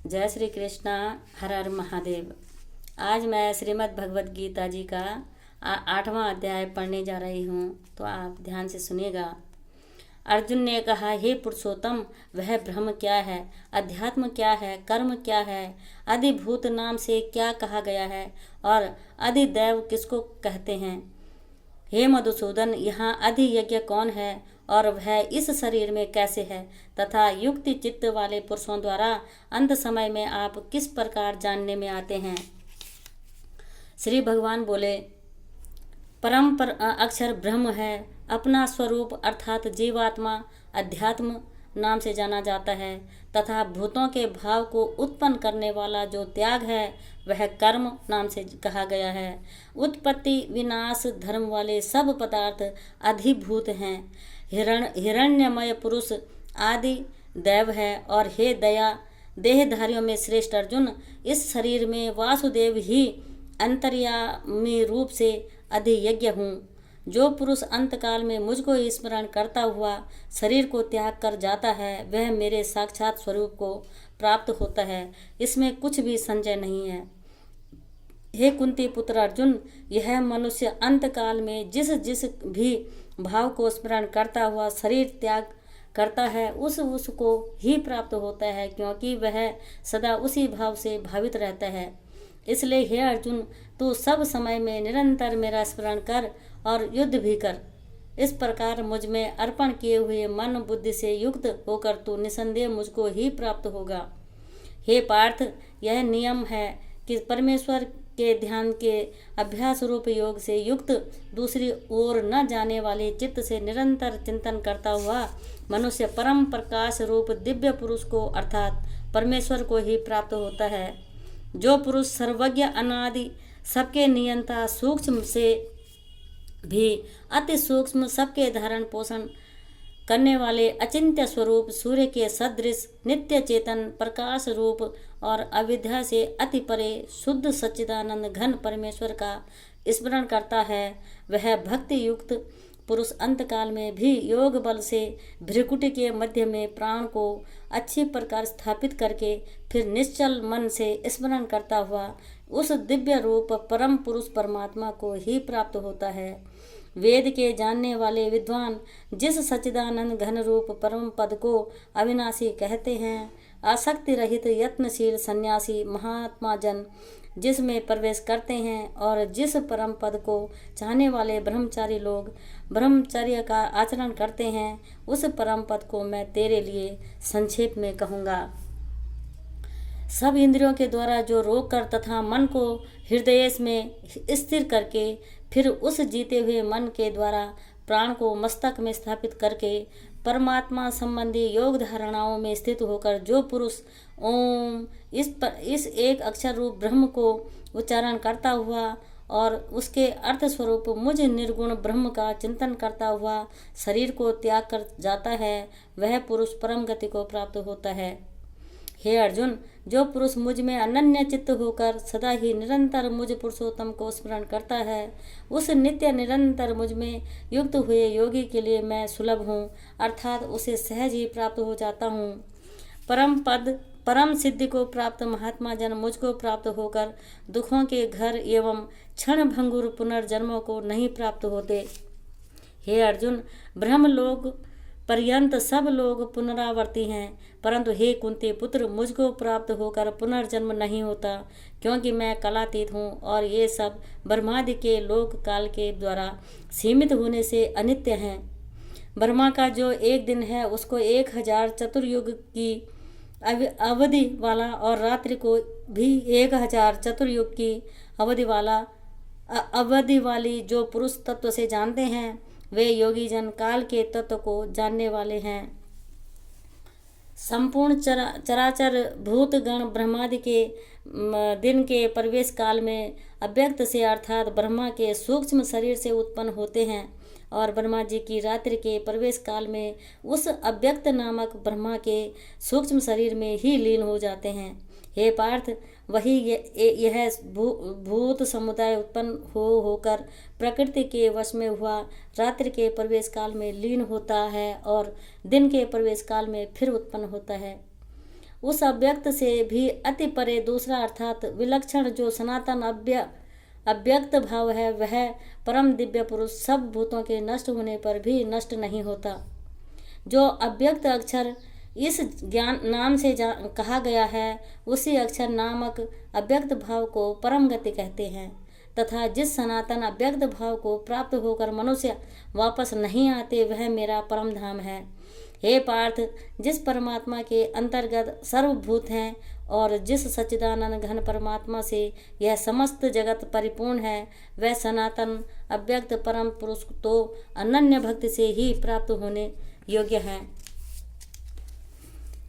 जय श्री कृष्णा। हर हर महादेव। आज मैं श्रीमद् भगवत गीता जी का 8वां अध्याय पढ़ने जा रही हूँ, तो आप ध्यान से सुनिएगा। अर्जुन ने कहा, हे पुरुषोत्तम, वह ब्रह्म क्या है, अध्यात्म क्या है, कर्म क्या है, अधिभूत नाम से क्या कहा गया है और अधिदैव किसको कहते हैं। हे मधुसूदन, यहाँ अधियज्ञ कौन है और वह इस शरीर में कैसे है, तथा युक्ति चित्त वाले पुरुषों द्वारा अंत समय में आप किस प्रकार जानने में आते हैं। श्री भगवान बोले, परम अक्षर ब्रह्म है, अपना स्वरूप अर्थात जीवात्मा अध्यात्म नाम से जाना जाता है, तथा भूतों के भाव को उत्पन्न करने वाला जो त्याग है वह कर्म नाम से कहा गया है। उत्पत्ति विनाश धर्म वाले सब पदार्थ अधिभूत हैं। हिरण्यमय पुरुष आदि दैव है। और हे दया देहधारियों में श्रेष्ठ अर्जुन, इस शरीर में वासुदेव ही अंतर्यामी रूप से अधियज्ञ हूँ। जो पुरुष अंतकाल में मुझको स्मरण करता हुआ शरीर को त्याग कर जाता है वह मेरे साक्षात स्वरूप को प्राप्त होता है, इसमें कुछ भी संशय नहीं है। हे कुंती पुत्र अर्जुन, यह मनुष्य अंतकाल में जिस जिस भी भाव को स्मरण करता हुआ शरीर त्याग करता है उसको ही प्राप्त होता है, क्योंकि वह सदा उसी भाव से भावित रहता है। इसलिए हे अर्जुन, तू सब समय में निरंतर मेरा स्मरण कर और युद्ध भी कर। इस प्रकार मुझ में अर्पण किए हुए मन बुद्धि से युक्त होकर तू निसंदेह मुझको ही प्राप्त होगा। हे पार्थ, यह नियम है कि परमेश्वर के ध्यान के अभ्यास रूप योग से युक्त दूसरी ओर न जाने वाले चित्त से निरंतर चिंतन करता हुआ मनुष्य परम प्रकाश रूप दिव्य पुरुष को अर्थात परमेश्वर को ही प्राप्त होता है। जो पुरुष सर्वज्ञ अनादि सबके नियंता सूक्ष्म से भी अति सूक्ष्म सबके धारण पोषण करने वाले अचिंत्य स्वरूप सूर्य के सदृश नित्य चेतन प्रकाश रूप और अविद्या से अति परे शुद्ध सच्चिदानंद घन परमेश्वर का स्मरण करता है, वह भक्ति युक्त पुरुष अंतकाल में भी योग बल से भ्रिकुटी के मध्य में प्राण को अच्छी प्रकार स्थापित करके फिर निश्चल मन से स्मरण करता हुआ उस दिव्य रूप परम पुरुष परमात्मा को ही प्राप्त होता है। वेद के जानने वाले विद्वान जिस सच्चिदानंद घन रूप परम पद को अविनाशी कहते हैं, आसक्ति रहित यत्नशील सन्यासी महात्मा जन जिसमें प्रवेश करते हैं और जिस परम पद को चाहने वाले ब्रह्मचारी लोग ब्रह्मचर्य का आचरण करते हैं, उस परम पद को मैं तेरे लिए संक्षेप में कहूँगा। सब इंद्रियों के द्वारा जो रोक कर तथा मन को हृदय में स्थिर करके फिर उस जीते हुए मन के द्वारा प्राण को मस्तक में स्थापित करके परमात्मा संबंधी योग धारणाओं में स्थित होकर जो पुरुष ओम इस एक अक्षर रूप ब्रह्म को उच्चारण करता हुआ और उसके अर्थ स्वरूप मुझ निर्गुण ब्रह्म का चिंतन करता हुआ शरीर को त्याग कर जाता है, वह पुरुष परम गति को प्राप्त होता है। हे अर्जुन, जो पुरुष मुझ में अनन्य चित्त होकर सदा ही निरंतर मुझ पुरुषोत्तम को स्मरण करता है, उस नित्य निरंतर मुझ में युक्त हुए योगी के लिए मैं सुलभ हूँ, अर्थात उसे सहज ही प्राप्त हो जाता हूँ। परम पद परम सिद्धि को प्राप्त महात्मा जन मुझको प्राप्त होकर दुखों के घर एवं क्षण भंगुर पुनर्जन्मों को नहीं प्राप्त होते। हे अर्जुन, ब्रह्मलोक पर्यंत सब लोग पुनरावर्ती हैं, परंतु हे कुंती पुत्र, मुझको प्राप्त होकर पुनर्जन्म नहीं होता, क्योंकि मैं कलातीत हूँ और ये सब ब्रह्मादि के लोक काल के द्वारा सीमित होने से अनित्य हैं। ब्रह्मा का जो एक दिन है उसको 1000 चतुर्युग की अवधि वाला और रात्रि को भी 1000 चतुर्युग की अवधि वाली जो पुरुष तत्व से जानते हैं, वे योगी जन काल के तत्व को जानने वाले हैं। संपूर्ण चराचर भूतगण ब्रह्मादि के दिन के प्रवेश काल में अव्यक्त से अर्थात ब्रह्मा के सूक्ष्म शरीर से उत्पन्न होते हैं और ब्रह्मा जी की रात्रि के प्रवेश काल में उस अव्यक्त नामक ब्रह्मा के सूक्ष्म शरीर में ही लीन हो जाते हैं। हे पार्थ, वही यह भूत समुदाय उत्पन्न होकर प्रकृति के वश में हुआ रात्रि के प्रवेश काल में लीन होता है और दिन के प्रवेश काल में फिर उत्पन्न होता है। उस अव्यक्त से भी अति परे दूसरा अर्थात विलक्षण जो सनातन अव्यक्त भाव है, वह परम दिव्य पुरुष सब भूतों के नष्ट होने पर भी नष्ट नहीं होता। जो अव्यक्त अक्षर इस ज्ञान नाम से कहा गया है, उसी अक्षर नामक अव्यक्त भाव को परम गति कहते हैं, तथा जिस सनातन अव्यक्त भाव को प्राप्त होकर मनुष्य वापस नहीं आते, वह मेरा परम धाम है। हे पार्थ, जिस परमात्मा के अंतर्गत सर्वभूत हैं और जिस सच्चिदानंद घन परमात्मा से यह समस्त जगत परिपूर्ण है, वह सनातन अव्यक्त परम पुरुष तो अनन्य भक्ति से ही प्राप्त होने योग्य है।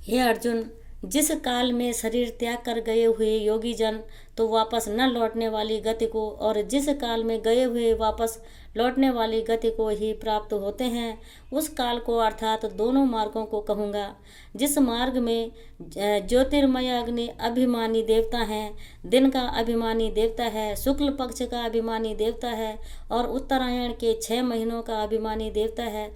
हे अर्जुन, जिस काल में शरीर त्याग कर गए हुए योगी जन तो वापस न लौटने वाली गति को, और जिस काल में गए हुए वापस लौटने वाली गति को ही प्राप्त होते हैं, उस काल को अर्थात दोनों मार्गों को कहूँगा। जिस मार्ग में ज्योतिर्मय अग्नि अभिमानी देवता है, दिन का अभिमानी देवता है, शुक्ल पक्ष का अभिमानी देवता है और उत्तरायण के 6 महीनों का अभिमानी देवता है,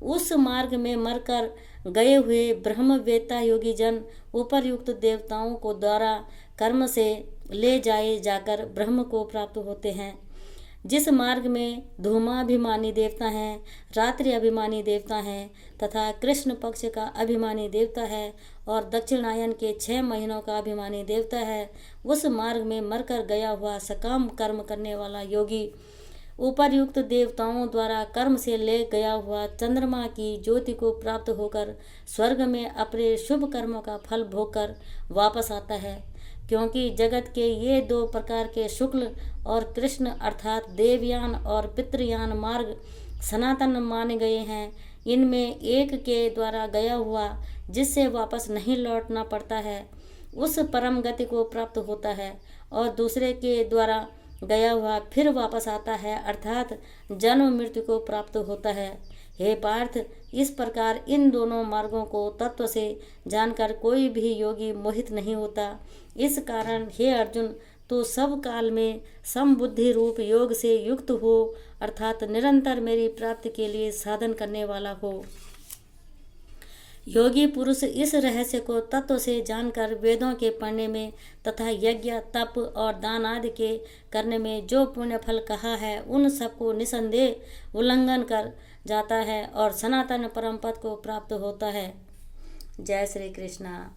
उस मार्ग में मरकर गए हुए ब्रह्मवेत्ता योगी जन उपरयुक्त देवताओं को द्वारा कर्म से ले जाए जाकर ब्रह्म को प्राप्त होते हैं। जिस मार्ग में धूमाभिमानी देवता हैं, रात्रि अभिमानी देवता हैं तथा कृष्ण पक्ष का अभिमानी देवता है और दक्षिणायन के 6 महीनों का अभिमानी देवता है, उस मार्ग में मरकर गया हुआ सकाम कर्म करने वाला योगी उपर्युक्त देवताओं द्वारा कर्म से ले गया हुआ चंद्रमा की ज्योति को प्राप्त होकर स्वर्ग में अपने शुभ कर्मों का फल भोगकर वापस आता है। क्योंकि जगत के ये 2 प्रकार के शुक्ल और कृष्ण अर्थात देवयान और पितृयान मार्ग सनातन माने गए हैं। इनमें एक के द्वारा गया हुआ जिससे वापस नहीं लौटना पड़ता है, उस परम गति को प्राप्त होता है, और दूसरे के द्वारा गया हुआ फिर वापस आता है अर्थात जन्म मृत्यु को प्राप्त होता है। हे पार्थ, इस प्रकार इन दोनों मार्गों को तत्व से जानकर कोई भी योगी मोहित नहीं होता। इस कारण हे अर्जुन, तो सब काल में समबुद्धि रूप योग से युक्त हो अर्थात निरंतर मेरी प्राप्ति के लिए साधन करने वाला हो। योगी पुरुष इस रहस्य को तत्व से जानकर वेदों के पढ़ने में तथा यज्ञ तप और दान आदि के करने में जो पुण्य फल कहा है, उन सबको निसंदेह उल्लंघन कर जाता है और सनातन परम पद को प्राप्त होता है। जय श्री कृष्णा।